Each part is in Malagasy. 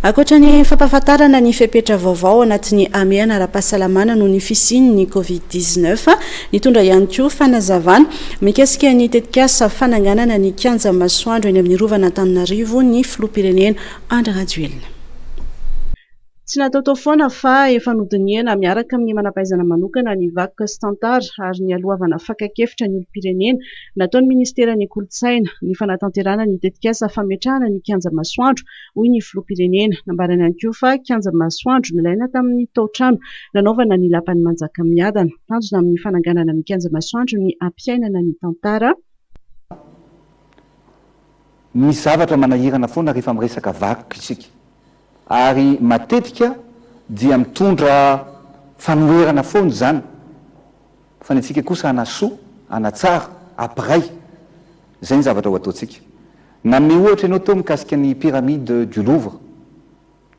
Akoatra ny fampahafantarana ny fepetra vaovao anatin'ny amiana ara-pahasalamana no ny fisian'ny COVID-19 nitondra ihany koa fanazavana mikasika ny tetikasa fananganana ny kianja masoandro eny amin'ny rovana Antananarivo ny filoham-pirenena Andry Rajoelina. Tsy nataotao foana fa efa nodiniana miaraka amin'ny manampahaizana manokana ny vakoka sy tantara ary ny alohavana fakakefitra ny olom-pirenena nataon'ny ministeran'ny kolotsaina ny fanatanterana ny tetikasa fametrahana ny kianja masoandro hoy ny filoham-pirenena. Nambarana ihany koa fa kianja masoandro nalaina tamin'ny tao-trano nanaovana ny lapan'ny manjaka miadana. Tanjona amin'ny fananganana ny kianja masoandro ny ampiainana ny tantara. Misy zavatra manahirana foana rehefa miresaka vakoka isika. Ary matetika dia mitondra fanoherana foana zany fa ny antsika kosa anasoa anatsara apiray zay ny zavatra ho ataontsika. Name ohatra ianao tao mikasika ny pyramide du Louvre,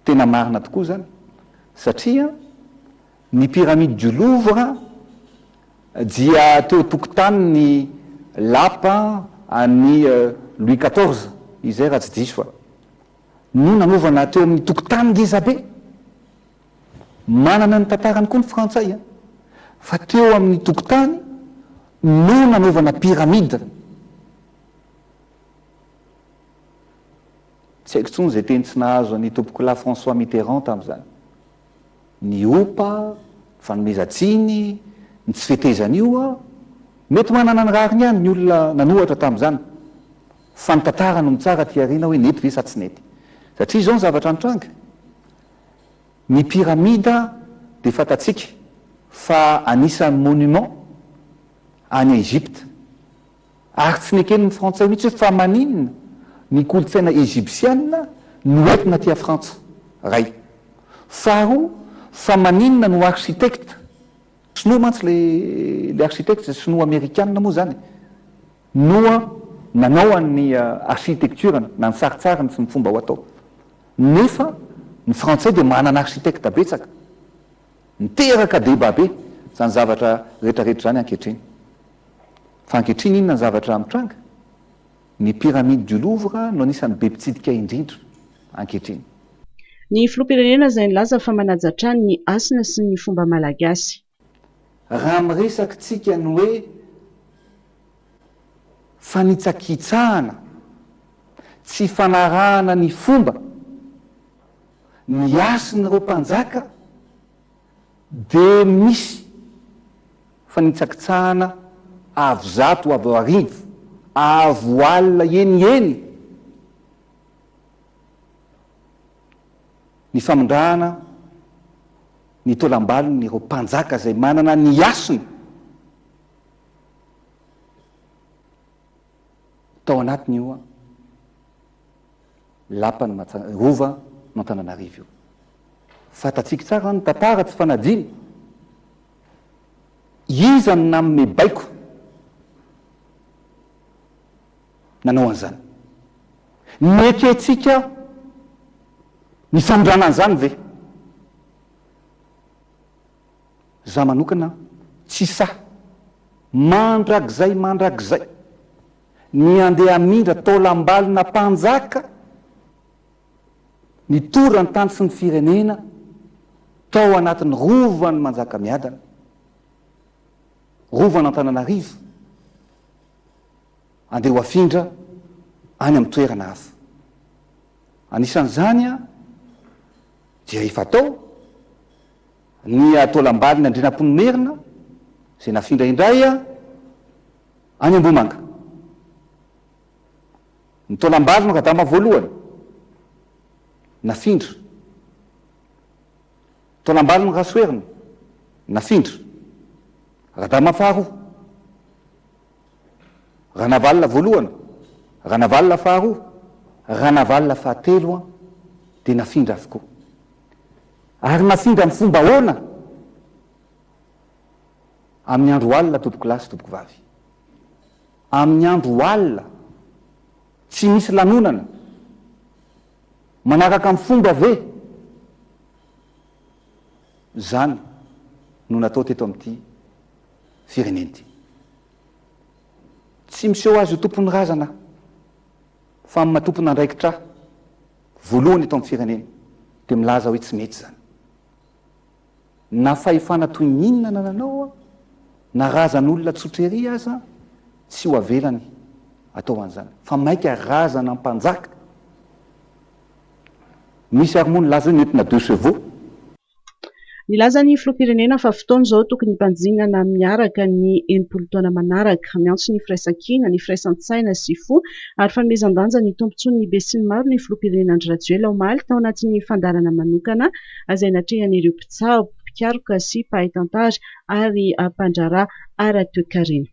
tena marina tokoa zany satria ny pyramide du Louvre dia teo tokotany ny lapa any Louis XIV izay raha tsy diso fa no nanovana teo amin'ny tokotany ngeza be. Manana ny tantarany koa ny frantsay fa teo amin'ny tokotany no nanovana pyramide. Tsy haiko tsony zay teny tsy nahazo ny tompokola François Mitterrand tamin'izany. Ny opa, fanomezan-tsiny, ny tsy fetezana io mety manana ny rariny ihany ny olona nanohatra tamin'izany. Fa ny tantara no mitsara ty arina hoe nety ve sa tsy nety. Satria izao ny zavatra nitranga. Ny pyramida dia fatatsika fa anisan'ny monument any Egypte. Ary tsy nekeny ny frantsay mihitsy fa maninona ny kolotsaina égyptienne no entina tia Frantsa ray. Faharoa fa maninona no architecte sinoa mantsy le architecte sinoa américaine moa zany noa nanao an'ny architecture na ny saritsariny sy ny fomba ho atao. Nefa ny frantsay dia manana architecte betsaka miteraka débat be zany zavatra rehetrarehetra zany ankehitriny. Fa ankehitriny inona ny zavatra mitranga? Ny pyramide du Louvre no anisan'ny be mpitsidika indrindra ankehitriny. Ny filoham-pirenena izay nilaza fa manaja-trano ny asina sy ny fomba malagasy. Raha miresaka tsika ny hoe fanitsakitsahana tsy fanarahana ny fomba ny asin'ireo mpanjaka dia misy fanitsakitsahana avo zato avo arivo avo alina eny ny famondrahana ny tolam-balony ireo mpanjaka zay manana ny asiny tao anatiny io lapany rova n'Antananarivo io. Fatatsika tsara ny tantara tsy fanadiny. Iza ny namome baiko nanao an'izany. Mety antsika ny famondrana an'izany ve? Za manokana tsy sahy mandrakizay ny andeha amindra taolam-balona mpanjaka ny torany tany sy ny firenena tao anatin'ny rovan'ny manjaka miadana, rovan'ny Antananarivo, andeha ho afindra any amin'ny toerana hafa. Anisan'izany dia efa tao ny taolam-balona Andrinampoinimerina izay nafindra indray any Ambomanga. Ny taolam-balona Radama voalohany nafindra, taolam-balona Rasoerina nafindra, Radama faharoa, Ranavalona voalohany, Ranavalona faharoa, Ranavalona fahatelo dia nafindra avokoa. Ary nafindra amin'ny fomba ahoana? Amin'ny andro alina tompoko lahy sy tompoko vavy. Amin'ny andro alina tsy misy lanonana manaraka amin'ny fomba ve? Zany no natao teto amin'ity firenena ity. Tsy miseho azy ho tompony razana fa amin'ny matompona andraikitra voalohany eto amin'ny firenena. dia milaza hoe tsy mety zany na fahefana toy ny inona nananao a na razan'olona tsotrery aza tsy ho avelany atao an'izany fa maika razana mpanjaka misy ary moa ny laza hoe nentina deux chevaux. Nilaza ny filoham-pirenena fa fotoana izao tokony mpanjinana miaraka ny enimpolo taona manaraka miantso ny firaisan-kina ny firaisan-tsaina sy fo ary fanomezan-danja ny tombontsoa ny be sy ny maro ny filoham-pirenena Andry Rajoelina omaly tao anatin'ny fandarana manokana izay natrehan'ireo mpitsabo mpikaroka sy mpahay tantara ary mpandraraha ara-toekarena.